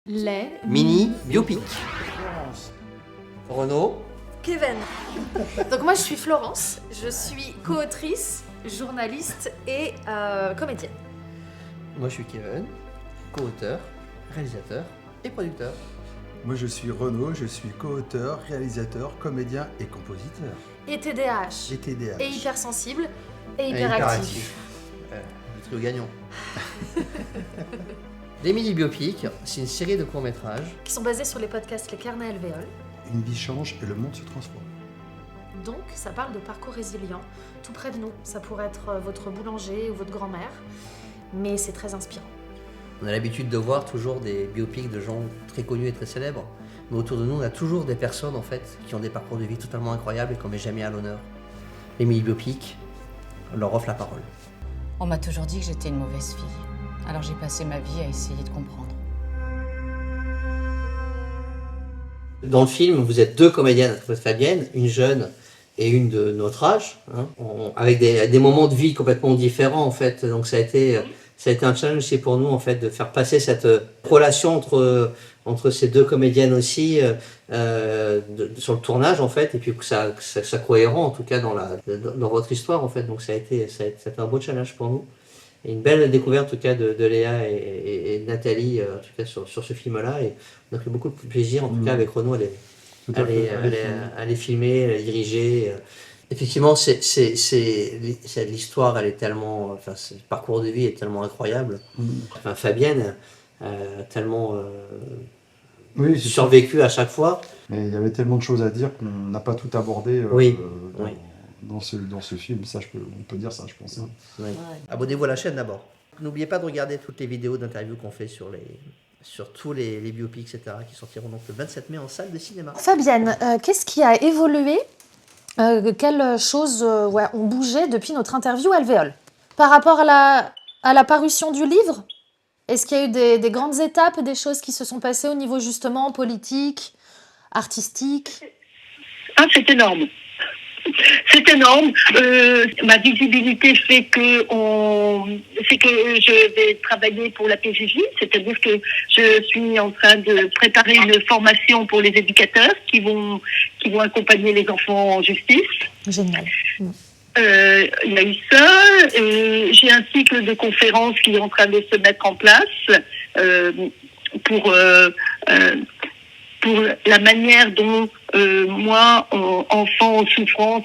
Les Mini biopic. Renaud. Kevin. Donc moi je suis Florence, je suis co-autrice, journaliste et comédienne. Moi je suis Kevin, co-auteur, réalisateur et producteur. Moi je suis Renaud, je suis co-auteur, réalisateur, comédien et compositeur. Et TDAH. Et TDAH. Et hypersensible. Et Et hyperactif. Le trio gagnant. Les mini biopics, c'est une série de courts-métrages. Qui sont basés sur les podcasts Les Carnets Alvéoles. Une vie change et le monde se transforme. Donc ça parle de parcours résilients, tout près de nous. Ça pourrait être votre boulanger ou votre grand-mère. Mais c'est très inspirant. On a l'habitude de voir toujours des biopics de gens très connus et très célèbres. Mais autour de nous, on a toujours des personnes en fait qui ont des parcours de vie totalement incroyables et qu'on met jamais à l'honneur. Les mini biopics leur offrent la parole. On m'a toujours dit que j'étais une mauvaise fille. Alors j'ai passé ma vie à essayer de comprendre. Dans le film, vous êtes deux comédiennes, votre Fabienne, une jeune et une de notre âge, hein, avec des moments de vie complètement différents en fait. Donc ça a été un challenge aussi pour nous en fait de faire passer cette relation entre ces deux comédiennes aussi sur le tournage en fait, et puis que ça soit cohérent en tout cas dans votre histoire en fait. Donc ça a été un beau challenge pour nous. Et une belle découverte en tout cas de Léa et de Nathalie en tout cas sur ce film-là, et on a pris beaucoup de plaisir en tout cas avec Renaud à les filmer, à les diriger. Effectivement, l'histoire, elle est tellement, enfin, le parcours de vie est tellement incroyable. Enfin, Fabienne tellement Oui, c'est survécu à chaque fois. Mais il y avait tellement de choses à dire qu'on n'a pas tout abordé Oui. dans ce film. Ça, on peut dire ça, je pense. Hein. Oui. Abonnez-vous à la chaîne d'abord. N'oubliez pas de regarder toutes les vidéos d'interviews qu'on fait sur tous les biopics, etc., qui sortiront donc le 27 mai en salle de cinéma. Fabienne, qu'est-ce qui a évolué quelles choses ont bougé depuis notre interview Alvéole? Par rapport à la parution du livre, est-ce qu'il y a eu des grandes étapes, des choses qui se sont passées au niveau justement politique, artistique? Ah, c'est énorme. C'est énorme. Ma visibilité fait que je vais travailler pour la PJJ, c'est-à-dire que je suis en train de préparer une formation pour les éducateurs qui vont accompagner les enfants en justice. Génial. Il y a eu ça. J'ai un cycle de conférences qui est en train de se mettre en place pour la manière dont moi, enfant en souffrance,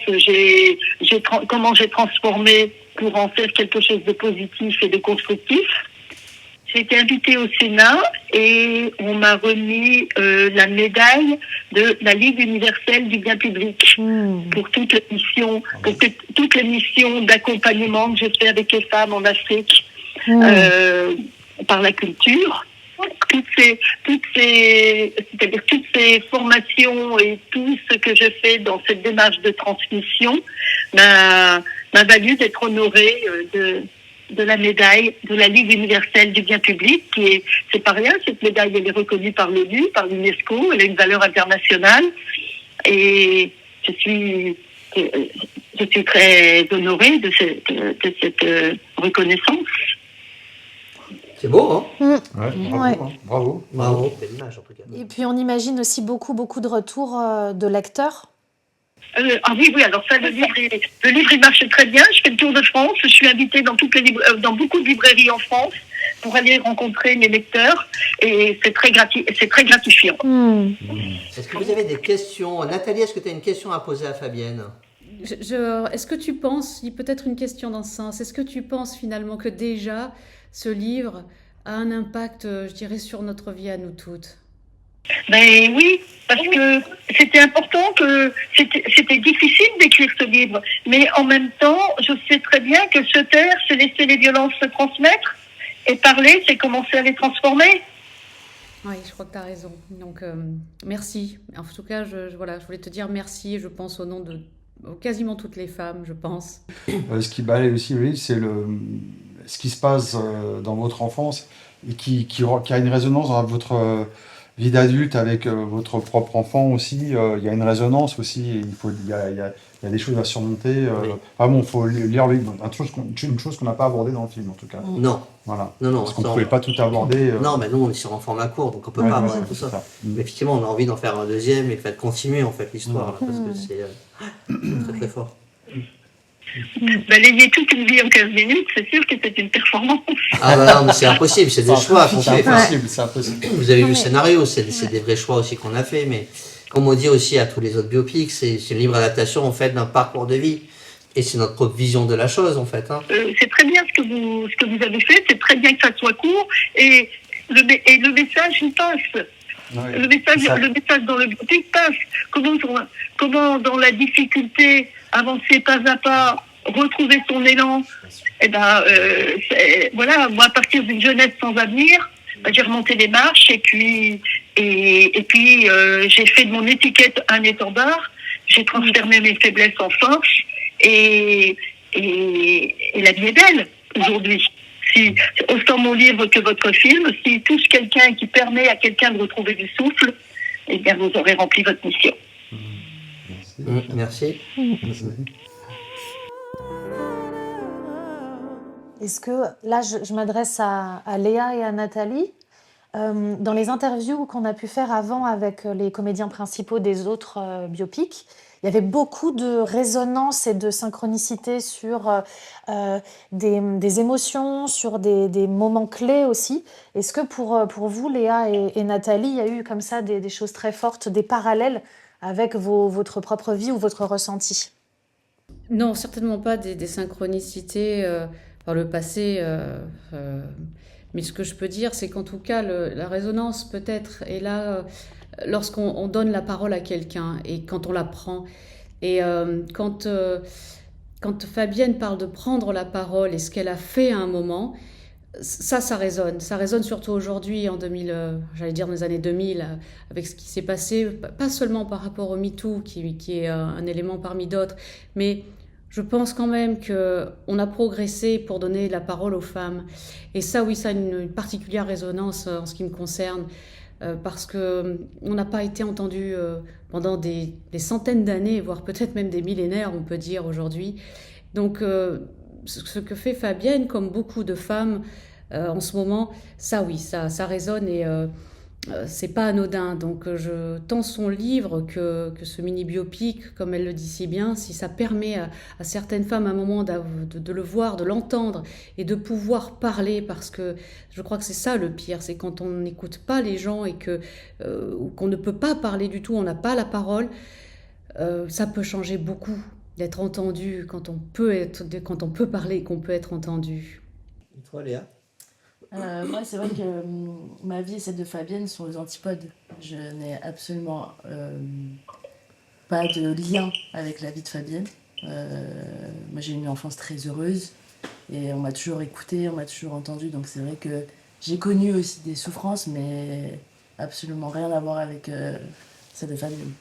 comment j'ai transformé pour en faire quelque chose de positif et de constructif. J'ai été invitée au Sénat et on m'a remis la médaille de la Ligue universelle du bien public pour toutes les missions d'accompagnement que je fais avec les femmes en Afrique par la culture. Toutes ces formations et tout ce que je fais dans cette démarche de transmission m'a valu d'être honorée de la médaille de la Ligue universelle du bien public, c'est pas rien. Cette médaille, elle est reconnue par l'ONU, par l'UNESCO, elle a une valeur internationale, et je suis très honorée de cette reconnaissance. C'est beau, hein? Ouais, bravo. Bravo. Belle image, en tout cas. Et puis on imagine aussi beaucoup de retours de lecteurs. Ah oui, alors ça, le livre il marche très bien. Je fais le tour de France. Je suis invitée dans beaucoup de librairies en France pour aller rencontrer mes lecteurs, et c'est très gratifiant. Est-ce que vous avez des questions? Nathalie, est-ce que tu as une question à poser à Fabienne? Est-ce que tu penses, peut-être une question dans ce sens, est-ce que tu penses finalement que déjà ce livre a un impact, je dirais, sur notre vie à nous toutes? Ben oui, parce que c'était important, c'était difficile d'écrire ce livre, mais en même temps, je sais très bien que se taire, c'est laisser les violences se transmettre, et parler, c'est commencer à les transformer. Oui, je crois que tu as raison. Donc, merci. En tout cas, je voulais te dire merci, je pense, au nom de quasiment toutes les femmes, je pense. Ce qui balaye aussi le livre, c'est ce qui se passe dans votre enfance et qui a une résonance dans vie d'adulte avec votre propre enfant aussi, il y a une résonance aussi, et il y a des choses à surmonter. Oui. Enfin bon, il faut lire le livre. Une chose qu'on n'a pas abordée dans le film, en tout cas. Non, Voilà. non, Parce qu'on ne ça, pouvait pas tout aborder. non, mais nous on est sur un format court, donc on peut Ouais, pas ouais, aborder tout c'est ça. ça. Mais effectivement, on a envie d'en faire un deuxième et de continuer en fait l'histoire, là, parce que c'est très très fort. Balayer toute une vie en 15 minutes, c'est sûr que c'est une performance. Ah bah non, mais c'est impossible, c'est des choix qu'on C'est fait. impossible, c'est impossible. Vous avez vu le Ouais. scénario, c'est des vrais choix aussi qu'on a fait, mais comme on dit aussi à tous les autres biopics, c'est une libre adaptation en fait d'un parcours de vie. Et c'est notre propre vision de la chose en fait. Hein. C'est très bien ce que vous avez fait, c'est très bien que ça soit court, et le message, il passe. Ouais, Le c'est ça. message dans le biopic passe. Comment dans la difficulté, avancer pas à pas, retrouver son élan. Eh ben, voilà, moi, à partir d'une jeunesse sans avenir, j'ai remonté les marches et puis j'ai fait de mon étiquette un étendard. J'ai transformé mes faiblesses en force et la vie est belle aujourd'hui. Si, autant mon livre que votre film, s'il touche quelqu'un qui permet à quelqu'un de retrouver du souffle, eh bien, vous aurez rempli votre mission. Merci. Est-ce que, là, je m'adresse à Léa et à Nathalie. Dans les interviews qu'on a pu faire avant avec les comédiens principaux des autres biopics, il y avait beaucoup de résonance et de synchronicité sur des émotions, sur des moments clés aussi. Est-ce que pour vous, Léa et Nathalie, il y a eu comme ça des choses très fortes, des parallèles avec votre propre vie ou votre ressenti? Non, certainement pas des synchronicités par le passé. Mais ce que je peux dire, c'est qu'en tout cas, la résonance peut-être est là lorsqu'on donne la parole à quelqu'un et quand on la prend. Et quand Fabienne parle de prendre la parole et ce qu'elle a fait à un moment, ça résonne. Ça résonne surtout aujourd'hui, en 2000, j'allais dire dans les années 2000, avec ce qui s'est passé, pas seulement par rapport au MeToo, qui est un élément parmi d'autres, mais je pense quand même qu'on a progressé pour donner la parole aux femmes. Et ça, oui, ça a une particulière résonance en ce qui me concerne, parce qu'on n'a pas été entendu pendant des centaines d'années, voire peut-être même des millénaires, on peut dire aujourd'hui. Donc, ce que fait Fabienne, comme beaucoup de femmes en ce moment, ça oui, ça résonne et c'est pas anodin. Donc tant son livre que ce mini-biopic, comme elle le dit si bien, si ça permet à certaines femmes à un moment de le voir, de l'entendre et de pouvoir parler, parce que je crois que c'est ça le pire, c'est quand on n'écoute pas les gens et qu'on ne peut pas parler du tout, on n'a pas la parole, ça peut changer beaucoup d'être entendu quand on peut parler et qu'on peut être entendu. Et toi, Léa? Moi, c'est vrai que ma vie et celle de Fabienne sont aux antipodes. Je n'ai absolument pas de lien avec la vie de Fabienne. Moi, j'ai eu une enfance très heureuse et on m'a toujours écoutée, on m'a toujours entendue. Donc, c'est vrai que j'ai connu aussi des souffrances, mais absolument rien à voir avec celle de Fabienne.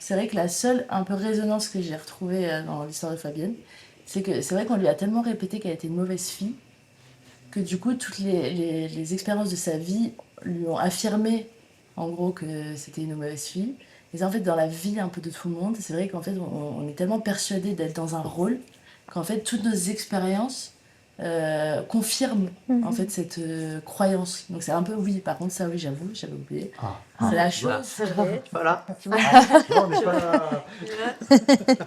C'est vrai que la seule un peu résonance que j'ai retrouvée dans l'histoire de Fabienne, c'est que c'est vrai qu'on lui a tellement répété qu'elle était une mauvaise fille, que du coup, toutes les expériences de sa vie lui ont affirmé, en gros, que c'était une mauvaise fille. Et en fait, dans la vie un peu de tout le monde, c'est vrai qu'en fait, on est tellement persuadé d'être dans un rôle qu'en fait, toutes nos expériences confirment en fait cette croyance. Donc c'est un peu, oui, par contre, ça, oui, j'avoue, j'avais oublié. C'est la chose, c'est vrai. Voilà.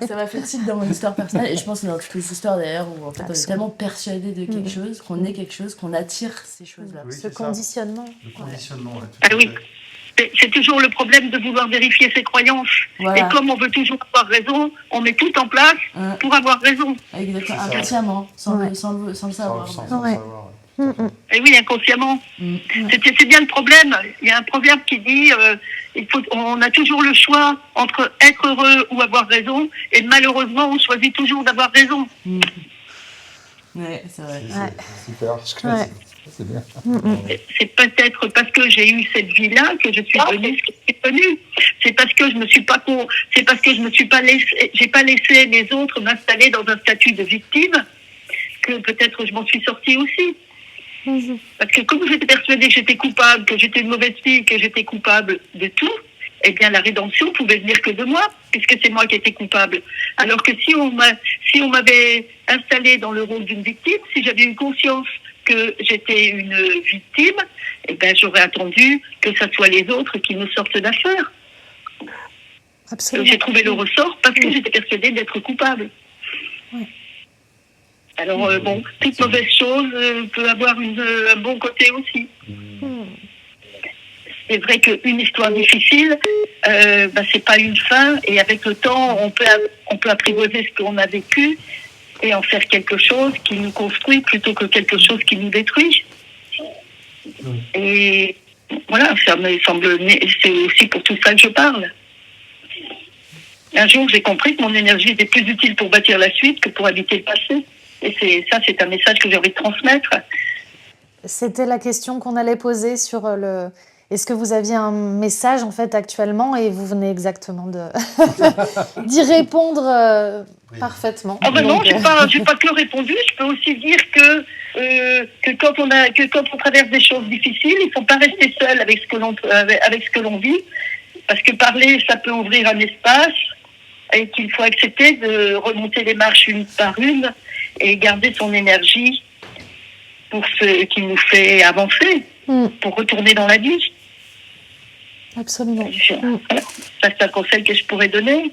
Ça m'a fait tilt dans mon histoire personnelle, et je pense que dans toutes les histoires d'ailleurs, où en fait, on est tellement persuadé de quelque chose, qu'on est quelque chose, qu'on attire ces choses-là. Oui, Ce c'est ça. conditionnement. Le conditionnement, ouais, tout Ah à oui. fait. C'est toujours le problème de vouloir vérifier ses croyances. Voilà. Et comme on veut toujours avoir raison, on met tout en place pour avoir raison. Exactement, C'est ça. inconsciemment, sans Ouais. le savoir. Sans Ouais. savoir, ouais. Et oui, inconsciemment. C'est bien le problème. Il y a un proverbe qui dit on a toujours le choix entre être heureux ou avoir raison. Et malheureusement, on choisit toujours d'avoir raison. Ouais, c'est vrai. C'est super. Ouais. C'est bien. C'est peut-être parce que j'ai eu cette vie-là que je suis devenue ce que je suis devenue. C'est parce que je me suis pas j'ai pas laissé les autres m'installer dans un statut de victime que peut-être je m'en suis sortie aussi. Parce que comme j'étais persuadée que j'étais coupable, que j'étais une mauvaise fille, que j'étais coupable de tout, eh bien la rédemption pouvait venir que de moi, puisque c'est moi qui étais coupable. Alors que si on m'avait installée dans le rôle d'une victime, si j'avais eu conscience que j'étais une victime, eh ben j'aurais attendu que ce soit les autres qui me sortent d'affaire. Absolument. J'ai trouvé le ressort parce que j'étais persuadée d'être coupable. Ouais. Alors bon, toute mauvaise chose peut avoir un bon côté aussi. C'est vrai qu'une histoire difficile, c'est pas une fin, et avec le temps, on peut apprivoiser ce qu'on a vécu et en faire quelque chose qui nous construit plutôt que quelque chose qui nous détruit. Et voilà, ça me semble, c'est aussi pour tout ça que je parle. Un jour, j'ai compris que mon énergie était plus utile pour bâtir la suite que pour habiter le passé. Et c'est un message que j'ai envie de transmettre. C'était la question qu'on allait poser sur le... Est-ce que vous aviez un message en fait actuellement et vous venez exactement d'y répondre parfaitement. Ah ben non, j'ai pas que répondu. Je peux aussi dire que quand on traverse des choses difficiles, il faut pas rester seul avec ce que l'on vit, parce que parler, ça peut ouvrir un espace et qu'il faut accepter de remonter les marches une par une et garder son énergie pour ce qui nous fait avancer, pour retourner dans la vie. Absolument. Voilà. Ça, c'est un conseil que je pourrais donner.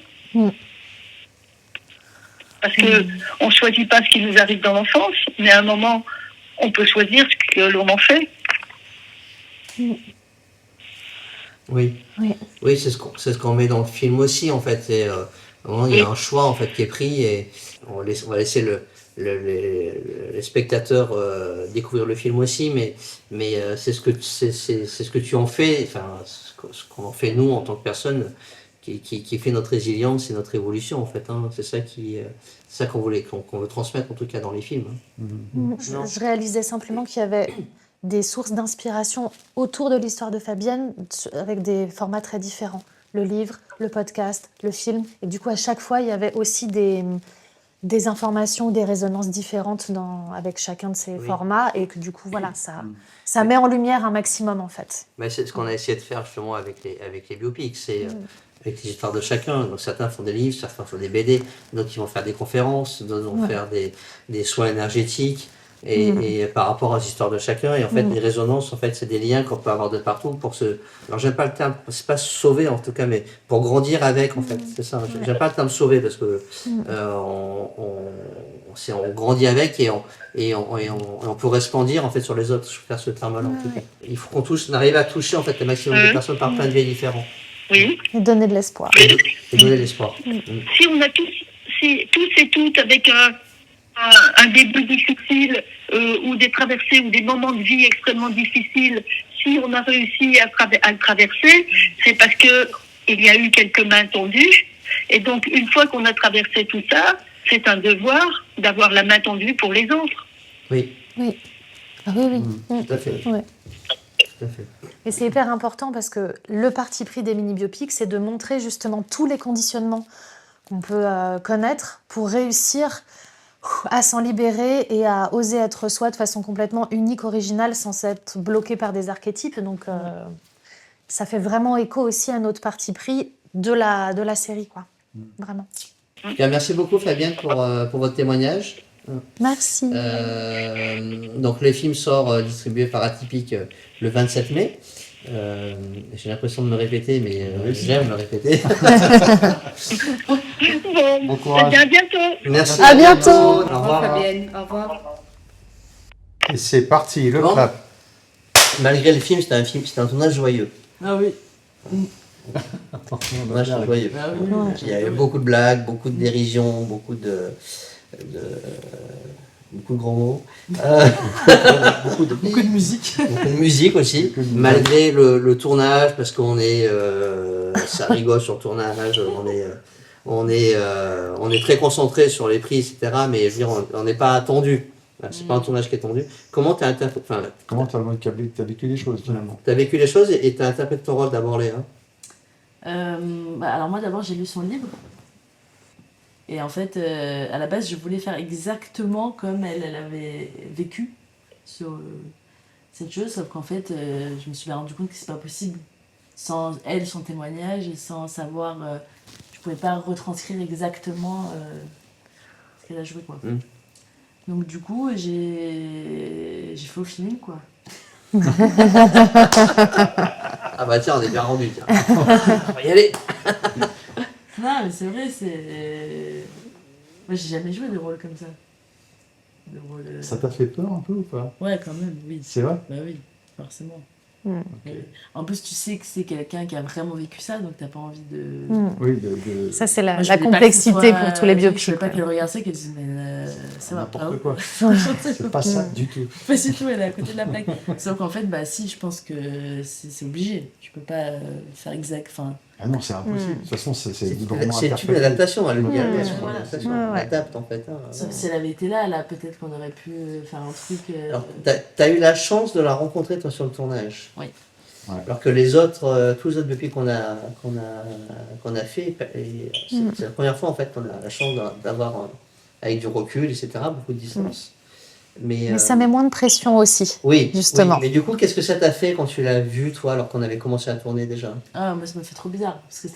Parce que on choisit pas ce qui nous arrive dans l'enfance, mais à un moment, on peut choisir ce que l'on en fait. Oui, c'est ce qu'on met dans le film aussi, en fait. Et, il y a un choix en fait qui est pris et on va laisser les spectateurs découvrir le film aussi, mais c'est ce que tu en fais, enfin ce qu'on en fait nous en tant que personne qui fait notre résilience et notre évolution en fait. Hein. C'est ça qu'on veut transmettre en tout cas dans les films. Hein. Je réalisais simplement qu'il y avait des sources d'inspiration autour de l'histoire de Fabienne avec des formats très différents. Le livre, le podcast, le film. Et du coup, à chaque fois, il y avait aussi des informations, des résonances différentes avec chacun de ces formats. Et que du coup, voilà, ça met en lumière un maximum, en fait. Mais c'est ce qu'on a essayé de faire justement avec les biopics. C'est avec les histoires de chacun. Donc, certains font des livres, certains font des BD, d'autres ils vont faire des conférences, d'autres vont faire des soins énergétiques. Et par rapport aux histoires de chacun, et en fait, les résonances, en fait, c'est des liens qu'on peut avoir de partout alors j'aime pas le terme, c'est pas sauver en tout cas, mais pour grandir avec, en fait, c'est ça. J'aime pas le terme sauver parce que on grandit avec et on peut resplendir en fait sur les autres. Je préfère ce terme-là en tout cas. Il faut qu'on arrive à toucher en fait le maximum de personnes par plein de biais différents. Oui. Et donner de l'espoir. Et donner de l'espoir. Si on a tous et toutes avec un début difficile ou des traversées ou des moments de vie extrêmement difficiles, si on a réussi à le traverser, c'est parce que il y a eu quelques mains tendues. Et donc, une fois qu'on a traversé tout ça, c'est un devoir d'avoir la main tendue pour les autres. Oui. Oui. Ah oui. Tout à fait. Ouais. Tout à fait. Et c'est hyper important parce que le parti pris des mini-biopics, c'est de montrer justement tous les conditionnements qu'on peut connaître pour réussir à s'en libérer et à oser être soi de façon complètement unique, originale, sans être bloqué par des archétypes. Donc, ça fait vraiment écho aussi à notre parti pris de la série, quoi. Vraiment. Bien, merci beaucoup Fabienne pour votre témoignage. Merci. Donc le film sort distribué par Atypique le 27 mai. J'ai l'impression de me répéter, mais j'aime me répéter. Bon courage. À bientôt. Merci. À bientôt. Au revoir. Fabienne, au revoir. Et c'est parti, le Bon. clap. Malgré le film, c'était un tournage joyeux. Ah oui. Un tournage joyeux. Ah oui. Il y avait beaucoup de blagues, beaucoup de dérision, beaucoup de grands mots. Beaucoup de musique. Beaucoup de musique aussi, malgré le tournage, parce qu'on est, ça rigole sur le tournage, on est très concentré sur les prix, etc. Mais je veux dire, on n'est pas attendu. C'est pas un tournage qui est tendu. Comment t'as vécu les choses finalement? T'as vécu les choses et t'as interprété ton rôle d'abord, Léa. Alors moi d'abord j'ai lu son livre. Et en fait, à la base, je voulais faire exactement comme elle avait vécu. sur cette chose, sauf qu'en fait, je me suis rendu compte que c'est pas possible. Sans elle, son témoignage, et sans savoir, je pouvais pas retranscrire exactement ce qu'elle a joué, quoi. Donc du coup, j'ai fait au feeling, quoi. Ah bah tiens, on est bien rendu. Tiens. On va y aller. Non, mais c'est vrai, moi, j'ai jamais joué de rôle comme ça. De rôle, Ça t'a fait peur un peu ou pas? Ouais, quand même, oui. C'est vrai? Bah oui, forcément. Ok. En plus, tu sais que c'est quelqu'un qui a vraiment vécu ça, donc t'as pas envie de... Oui, Ça, c'est Moi, je la voulais pas complexité que ce soit- pour tous les Je biopics. voulais pas ouais. qu'elle regarde ça, qu'elle dise, mais ça va pas. n'importe quoi. C'est C'est pas ça du tout. Pas du tout, elle est à côté de la plaque. Sauf qu'en fait, bah si, je pense que c'est obligé. Tu peux pas faire exact. Enfin, Ah non, c'est impossible. De toute façon, c'est C'est vraiment une interprété. adaptation, elle le dit, Ouais, c'est une voilà. adaptation. Ouais, On ouais. adapte en fait. Hein. sauf si elle avait été là, peut-être qu'on aurait pu faire un truc. Alors, t'as eu la chance de la rencontrer toi sur le tournage. Oui. Ouais. Alors que les autres, tous les autres depuis qu'on a fait, et c'est la première fois en fait qu'on a la chance d'avoir avec du recul, etc., beaucoup de distance. Mais ça met moins de pression aussi. oui, justement. oui. Mais du coup, qu'est-ce que ça t'a fait quand tu l'as vu toi, alors qu'on avait commencé à tourner déjà? Ah, moi, ça me fait trop bizarre. Parce que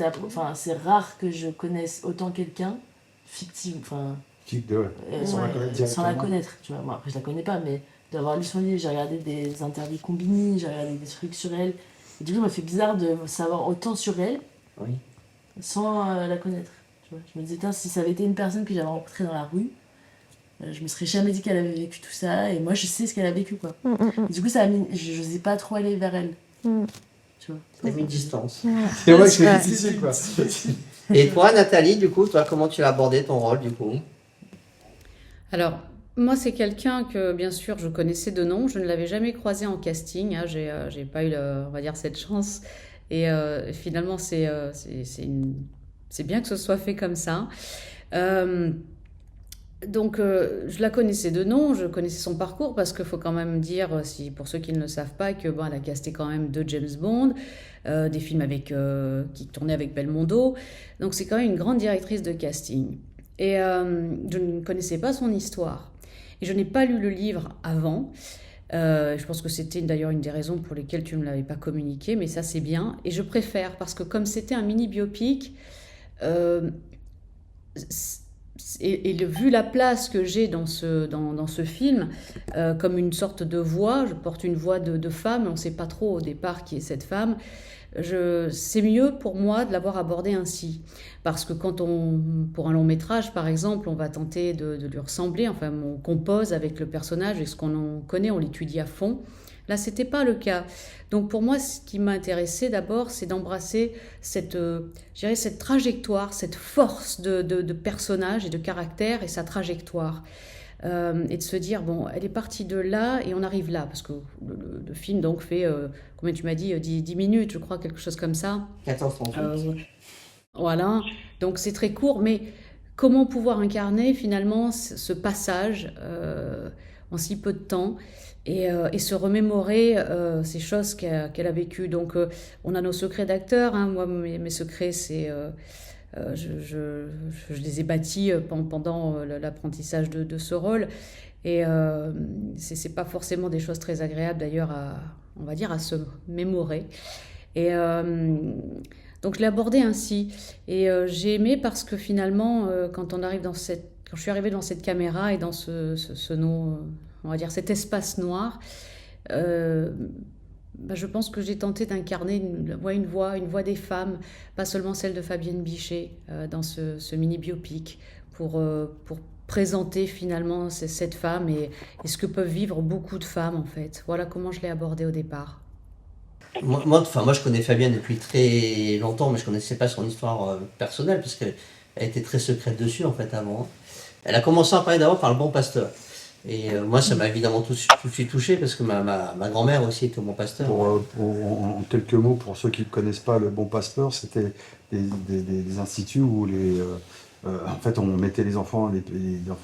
c'est rare que je connaisse autant quelqu'un fictif. Enfin, Sans la connaître sans la directement. connaître. Tu vois. Moi, après, je la connais pas, mais d'avoir lu son livre, j'ai regardé des interviews Combini, j'ai regardé des trucs sur elle. Et du coup, ça m'a fait bizarre de savoir autant sur elle Oui. sans la connaître. Tu vois. Je me disais, putain, si ça avait été une personne que j'avais rencontrée dans la rue, je me serais jamais dit qu'elle avait vécu tout ça. Et moi, je sais ce qu'elle a vécu, quoi. Et du coup, ça a mis... je n'osais pas trop aller vers elle. Tu vois. T'as mis une distance. C'est vrai que c'est Ouais. difficile, quoi. Et toi, Nathalie, du coup, toi, comment tu as abordé ton rôle, du coup? Alors, moi, c'est quelqu'un que, bien sûr, je connaissais de nom. Je ne l'avais jamais croisé en casting. Hein. J'ai pas eu, on va dire, cette chance. Et finalement, c'est bien que ce soit fait comme ça. Donc, je la connaissais de nom, je connaissais son parcours, parce qu'il faut quand même dire, pour ceux qui ne le savent pas, que bon, elle a casté quand même 2 James Bond, des films qui tournaient avec Belmondo. Donc, c'est quand même une grande directrice de casting. Et je ne connaissais pas son histoire. Et je n'ai pas lu le livre avant. Je pense que c'était d'ailleurs une des raisons pour lesquelles tu ne me l'avais pas communiqué, mais ça, c'est bien. Et je préfère, parce que comme c'était un mini-biopic, vu la place que j'ai dans ce film, comme une sorte de voix, je porte une voix de femme, on ne sait pas trop au départ qui est cette femme, c'est mieux pour moi de l'avoir abordée ainsi. Parce que pour un long métrage, par exemple, on va tenter de lui ressembler, enfin on compose avec le personnage et ce qu'on en connaît, on l'étudie à fond. Là, ce n'était pas le cas. Donc pour moi, ce qui m'a intéressé d'abord, c'est d'embrasser cette trajectoire, cette force de personnage et de caractère et sa trajectoire. Et de se dire, bon, elle est partie de là et on arrive là. Parce que le film donc fait, combien tu m'as dit, 10 minutes, je crois, quelque chose comme ça. 14-38. Voilà, donc c'est très court, mais comment pouvoir incarner finalement ce passage en si peu de temps et se remémorer ces choses qu'elle a vécues. Donc on a nos secrets d'acteurs, hein. Moi mes secrets c'est... je les ai bâtis pendant l'apprentissage de ce rôle et c'est pas forcément des choses très agréables d'ailleurs on va dire à se mémorer et donc je l'ai abordé ainsi et j'ai aimé parce que finalement quand je suis arrivée dans cette caméra et dans ce nom, on va dire cet espace noir, je pense que j'ai tenté d'incarner une voix des femmes, pas seulement celle de Fabienne Bichet dans ce mini-biopic, pour présenter finalement cette femme et ce que peuvent vivre beaucoup de femmes en fait. Voilà comment je l'ai abordée au départ. Moi, je connais Fabienne depuis très longtemps, mais je ne connaissais pas son histoire personnelle, parce qu'elle était très secrète dessus en fait avant. Elle a commencé à parler d'abord par Le Bon Pasteur. Et moi, ça m'a évidemment tout de suite touché, parce que ma grand-mère aussi était au Bon Pasteur. En quelques mots, pour ceux qui ne connaissent pas, Le Bon Pasteur, c'était des instituts où en fait, on mettait les enfants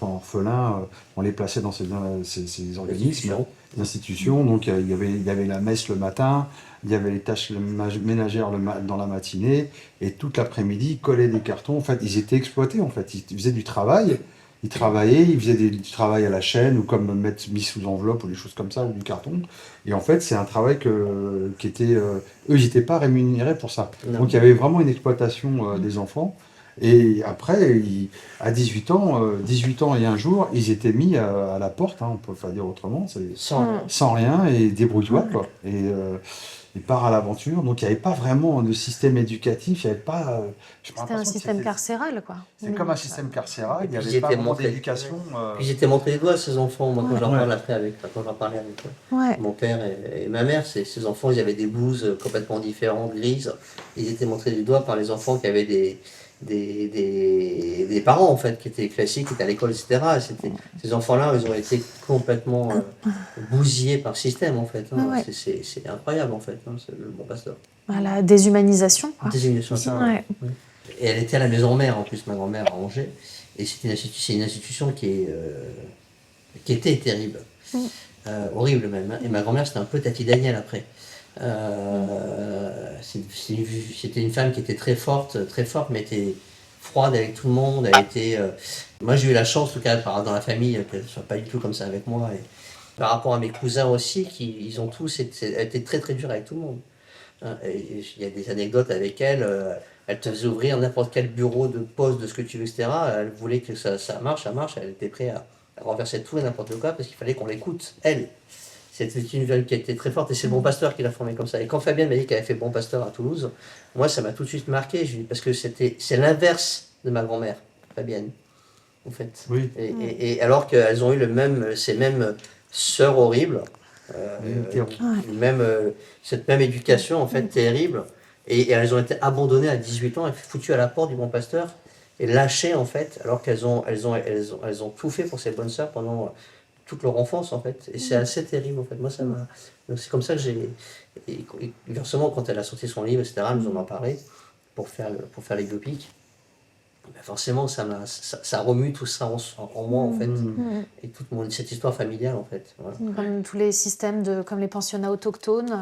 orphelins, on les plaçait dans ces organismes, des institutions. Donc il y avait la messe le matin, il y avait les tâches ménagères dans la matinée, et toute l'après-midi, ils collaient des cartons. En fait, ils étaient exploités. En fait, ils faisaient du travail, il travaillait, il faisait du travail à la chaîne, ou comme mettre mis sous enveloppe, ou des choses comme ça, ou du carton. Et en fait, c'est un travail qui était... eux, ils n'étaient pas rémunérés pour ça. Non. Donc il y avait vraiment une exploitation des enfants. Et après, à 18 ans et un jour, ils étaient mis à la porte, hein, on peut pas dire autrement, sans rien, et débrouille-toi, quoi. Et part à l'aventure. Donc il n'y avait pas vraiment de système éducatif, il n'y avait pas... j'ai C'était un l'impression que système carcéral, quoi. c'est comme un système carcéral, il n'y Puis avait ils pas étaient vraiment montrés- d'éducation. Puis j'étais montré les doigts, ces enfants, moi, quand j'en Ouais. parle après quand j'en parlais avec Ouais. mon père et ma mère, ces enfants, ils avaient des blouses complètement différentes, grises. Ils étaient montrés du doigt par les enfants qui avaient des parents, en fait, qui étaient classiques, qui étaient à l'école, etc. Ces enfants-là, ils ont été complètement bousillés par le système, en fait. Hein. Ouais. C'est incroyable, en fait, hein, c'est le bon pasteur. La déshumanisation, quoi. Désignation. Ouais. Et elle était à la maison mère, en plus, ma grand-mère, à Angers. Et c'est une institution qui était terrible. Horrible même. Hein. Et ma grand-mère, c'était un peu Tati Daniel après. C'était une femme qui était très forte, mais était froide avec tout le monde. Moi, j'ai eu la chance, en tout cas, dans la famille, qu'elle ne soit pas du tout comme ça avec moi. Et par rapport à mes cousins aussi, ils ont tous été très très durs avec tout le monde. Hein. Et il y a des anecdotes avec elle. Elle te faisait ouvrir n'importe quel bureau de poste, de ce que tu veux, etc. Elle voulait que ça marche. Elle était prête à renverser tout et n'importe quoi parce qu'il fallait qu'on l'écoute, elle. C'était une femme qui était très forte et c'est le Bon Pasteur qui l'a formée comme ça. Et quand Fabienne m'a dit qu'elle avait fait Bon Pasteur à Toulouse, moi ça m'a tout de suite marqué, parce que c'est l'inverse de ma grand-mère, Fabienne, en fait. Oui. Et alors qu'elles ont eu ces mêmes sœurs horribles, cette même éducation en fait terrible, et elles ont été abandonnées à 18 ans et foutues à la porte du Bon Pasteur et lâchées en fait, alors qu'elles ont tout fait pour ces bonnes sœurs pendant toute leur enfance en fait, et c'est assez terrible en fait. Moi ça m'a, donc c'est comme ça que j'ai, et inversement quand elle a sorti son livre etc, elle nous en a parlé pour faire les biopics, ben forcément ça remue tout ça en moi en fait, et toute cette histoire familiale en fait. Voilà. Comme tous les systèmes comme les pensionnats autochtones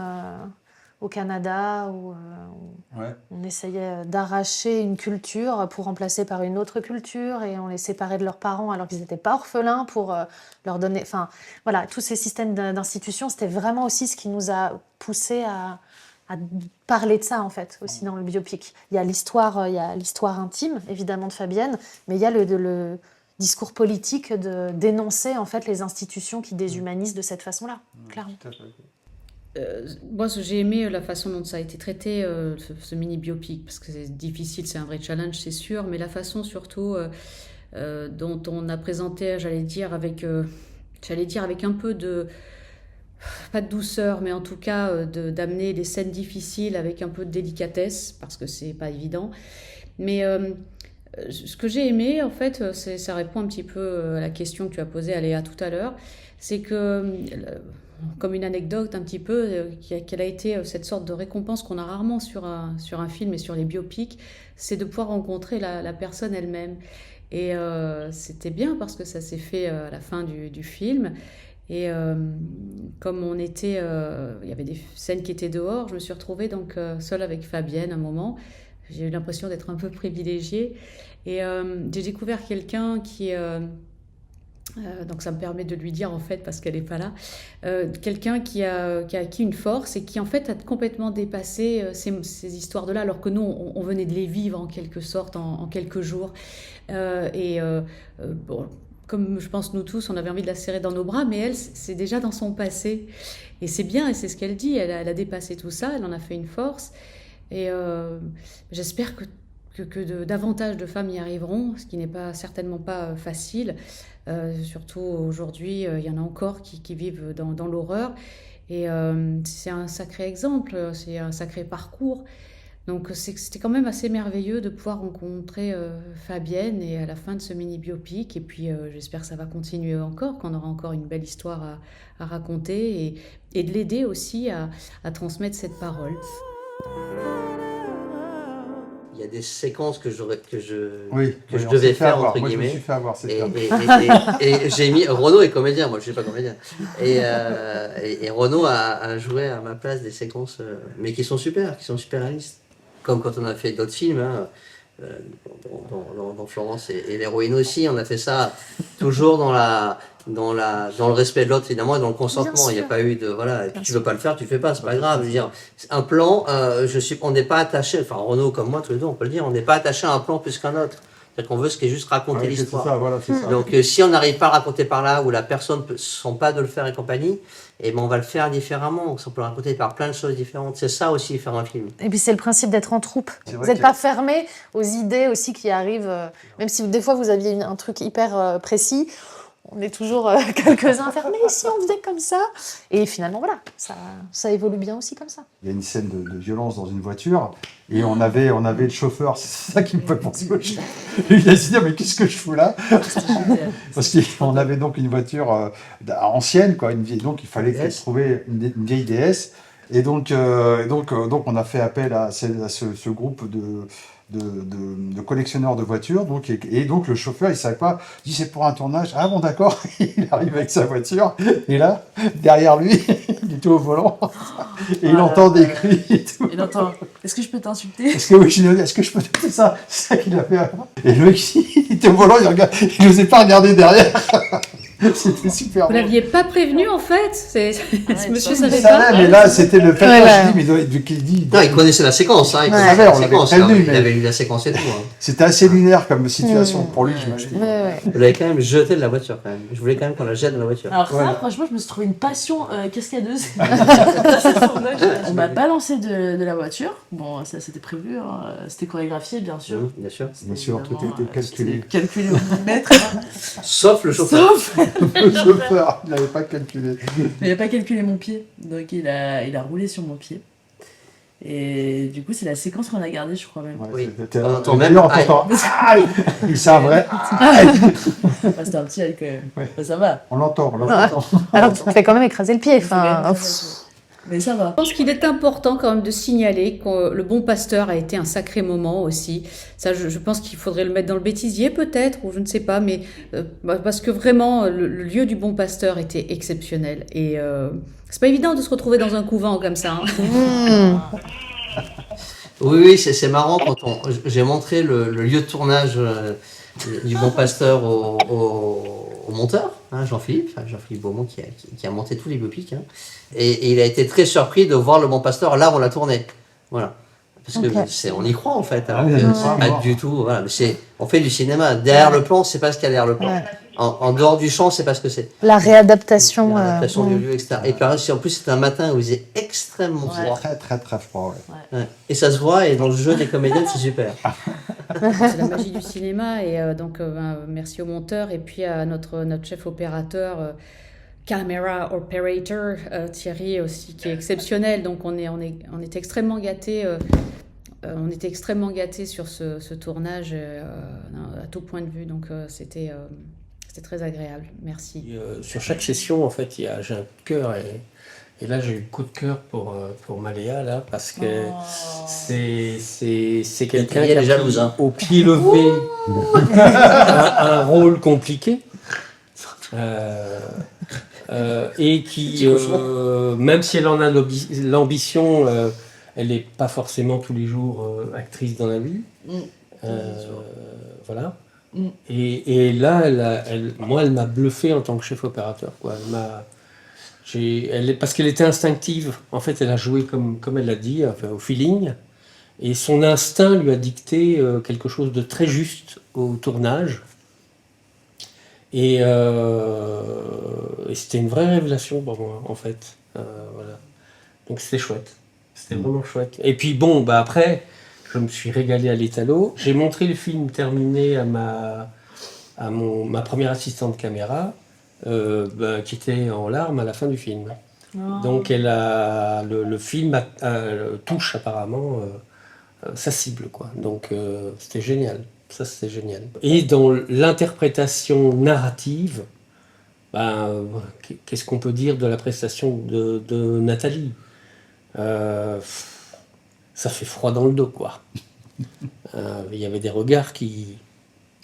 au Canada, où on essayait d'arracher une culture pour remplacer par une autre culture, et on les séparait de leurs parents alors qu'ils n'étaient pas orphelins pour leur donner... Enfin, voilà, tous ces systèmes d'institutions, c'était vraiment aussi ce qui nous a poussé à parler de ça, en fait, aussi dans le biopic. Il y a l'histoire intime, évidemment, de Fabienne, mais il y a le discours politique de dénoncer, en fait, les institutions qui déshumanisent de cette façon-là, clairement. Tout à fait. Moi, j'ai aimé la façon dont ça a été traité, ce mini-biopic, parce que c'est difficile, c'est un vrai challenge, c'est sûr, mais la façon surtout dont on a présenté, j'allais dire avec un peu de... pas de douceur, mais en tout cas d'amener les scènes difficiles avec un peu de délicatesse, parce que c'est pas évident. Mais ce que j'ai aimé, en fait, ça répond un petit peu à la question que tu as posée à Léa tout à l'heure, c'est que... comme une anecdote un petit peu, quelle a été cette sorte de récompense qu'on a rarement sur un film et sur les biopics, c'est de pouvoir rencontrer la personne elle-même. Et c'était bien parce que ça s'est fait à la fin du film. Et comme il y avait des scènes qui étaient dehors, je me suis retrouvée donc seule avec Fabienne un moment. J'ai eu l'impression d'être un peu privilégiée. Et j'ai découvert quelqu'un qui... donc ça me permet de lui dire en fait parce qu'elle n'est pas là, quelqu'un qui a acquis une force et qui en fait a complètement dépassé ces histoires de là, alors que nous on venait de les vivre en quelque sorte en quelques jours, bon, comme je pense nous tous on avait envie de la serrer dans nos bras, mais elle c'est déjà dans son passé et c'est bien, et c'est ce qu'elle dit, elle a dépassé tout ça, elle en a fait une force, et j'espère que davantage de femmes y arriveront, ce qui n'est certainement pas facile. Surtout aujourd'hui, il y en a encore qui vivent dans l'horreur. Et c'est un sacré exemple, c'est un sacré parcours. Donc c'était quand même assez merveilleux de pouvoir rencontrer Fabienne et à la fin de ce mini-biopic. Et puis j'espère que ça va continuer encore, qu'on aura encore une belle histoire à raconter et de l'aider aussi à transmettre cette parole. Il y a des séquences que je on devais s'est fait faire, avoir. entre Moi, je me guillemets. suis fait avoir, c'est Et j'ai mis... Renaud est comédien, moi je ne suis pas comédien. Et Renaud a joué à ma place des séquences, mais qui sont super réalistes. Comme quand on a fait d'autres films, hein. dans Florence et l'héroïne aussi. On a fait ça toujours dans le respect de l'autre, évidemment, et dans le consentement. Il n'y a sûr. pas eu de, voilà, et puis tu veux pas le faire, tu fais pas, c'est pas grave. Je veux dire, un plan, on n'est pas attaché, enfin, Renaud comme moi, tous les deux, on peut le dire, on n'est pas attaché à un plan plus qu'un autre. C'est-à-dire qu'on veut ce qui est juste raconter Ouais, c'est l'histoire. ça, voilà, c'est ça. Donc, si on n'arrive pas à raconter par là, ou la personne ne sent pas de le faire et compagnie, et ben on va le faire différemment. On peut le raconter par plein de choses différentes. C'est ça aussi, faire un film. Et puis c'est le principe d'être en troupe. C'est Vous vrai n'êtes que- pas fermé aux idées aussi qui arrivent, même si des fois vous aviez un truc hyper précis, on est toujours quelques-uns à faire, mais si on faisait comme ça. Et finalement, voilà, ça évolue bien aussi comme ça. Il y a une scène de violence dans une voiture et on avait le chauffeur, c'est ça qui me fait penser au chef. Et il a dit mais qu'est-ce que je fous là? Parce qu'on avait donc une voiture ancienne, quoi, une vieille, donc il fallait DS. trouver une vieille DS. Et donc on a fait appel à ce groupe de collectionneurs de voitures. Donc, et donc le chauffeur, il savait pas, il dit c'est pour un tournage. Ah bon, d'accord. Il arrive avec sa voiture. Et là, derrière lui, il était au volant. Et il entend des cris et tout. Il entend. Est-ce que je peux t'insulter? Est-ce que oui, est-ce que je peux te faire ça? C'est ça qu'il a fait avant. Et le mec, il était au volant, il n'osait pas regarder derrière. C'était super. Vous l'aviez pas prévenu en fait Ce monsieur Il savait savait, pas. mais là, c'était le fait. Ouais, Je dis, mais qu'il dit. Non, il connaissait la séquence, hein. Il Ouais. connaissait Ouais, la on l'avait séquence. prévenu, Il mais- avait lu la séquence et tout. Hein. C'était assez lunaire comme situation pour lui, j'imagine. Ouais, ouais. Vous l'avez quand même jeté de la voiture, quand même. Je voulais quand même qu'on la jette de la voiture. Alors ça, Ouais. franchement, je me suis trouvé une passion cascadeuse. On m'a balancé de la voiture. Bon, ça c'était prévu, hein. C'était chorégraphié, bien sûr. Bien sûr. Bien sûr, tout Évidemment, était calculé. c'était calculé au millimètre. Hein. Sauf le chauffeur. Sauf, Le chauffeur, il n'avait pas calculé. il n'a pas calculé mon pied, donc il a roulé sur mon pied. Et du coup, c'est la séquence qu'on a gardée, je crois même. Ouais, Oui. c'était- On entend d'ailleurs, même on entend aïe. C'est un vrai aïe. Enfin, c'était un petit aïe quand même. Ouais. Enfin, ça va. On l'entend, on l'entend. Alors tu te fais quand même écraser le pied. Enfin, Mais ça va. Je pense qu'il est important quand même de signaler que le Bon Pasteur a été un sacré moment aussi. Ça, je pense qu'il faudrait le mettre dans le bêtisier peut-être, ou je ne sais pas, mais parce que vraiment, le lieu du Bon Pasteur était exceptionnel. Et c'est pas évident de se retrouver dans un couvent comme ça. Hein. Oui, c'est marrant quand j'ai montré le lieu de tournage du Bon Pasteur au monteur, hein, Jean-Philippe Beaumont qui a monté tous les biopics. Hein, et il a été très surpris de voir le Bon Pasteur là où on l'a tourné. Voilà. Parce que Ok. on y croit en fait. Ah oui, Pas du tout. Voilà. Mais on fait du cinéma. Derrière le plan, c'est pas ce qu'il y a derrière le plan. Ouais. En dehors du champ, c'est pas ce que c'est. la réadaptation. L'adaptation du lieu, etc. Et puis en plus, c'était un matin où il faisait extrêmement Ouais. froid. Très, très, très froid. Ouais. Ouais. Et ça se voit, et dans le jeu des comédiennes, c'est super. C'est la magie du cinéma. Et donc, merci au monteur et puis à notre chef opérateur. Camera operator Thierry aussi qui est exceptionnel, donc on était extrêmement gâtés on était extrêmement gâtés sur ce tournage à tout point de vue, donc c'était très agréable, merci. Et, sur chaque session, en fait, j'ai un coup de cœur et là j'ai eu le coup de cœur pour Maléa là parce que c'est quelqu'un Elle est qui jalouse, hein. au pied levé un rôle compliqué. Et qui, même si elle en a l'ambition, elle n'est pas forcément tous les jours actrice dans la vie. Voilà. Mm. Et là, moi, elle m'a bluffé en tant que chef opérateur. Quoi. Parce qu'elle était instinctive. En fait, elle a joué comme elle l'a dit, enfin, au feeling. Et son instinct lui a dicté quelque chose de très juste au tournage. Et c'était une vraie révélation pour moi, en fait. Voilà. Donc c'était chouette. C'était vraiment chouette. Et puis bon, bah après, je me suis régalé à l'étalo. J'ai montré le film terminé à ma première assistante caméra, qui était en larmes à la fin du film. Donc le film touche apparemment sa cible, quoi. Donc c'était génial. Ça, c'était génial. Et dans l'interprétation narrative, qu'est-ce qu'on peut dire de la prestation de Nathalie? Ça fait froid dans le dos, quoi. Il y avait des regards qui...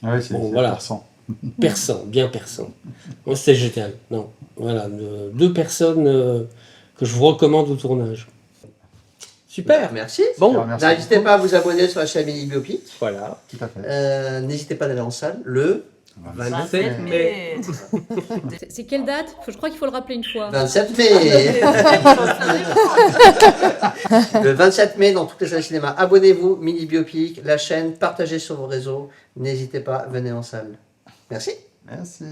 Ouais, c'est voilà. perçant. Bien perçant. Moi, c'était génial. Non, voilà, deux personnes que je vous recommande au tournage. Super. Merci. Bon, Merci N'hésitez beaucoup. pas à vous abonner sur la chaîne Mini Biopic. voilà. Tout à fait. N'hésitez pas d'aller en salle le 27 mai. C'est quelle date? Je crois qu'il faut le rappeler une fois. 27 mai. Le 27 mai dans toutes les salles de cinéma. Abonnez-vous, Mini Biopic, la chaîne, partagez sur vos réseaux. N'hésitez pas, venez en salle. Merci. Merci.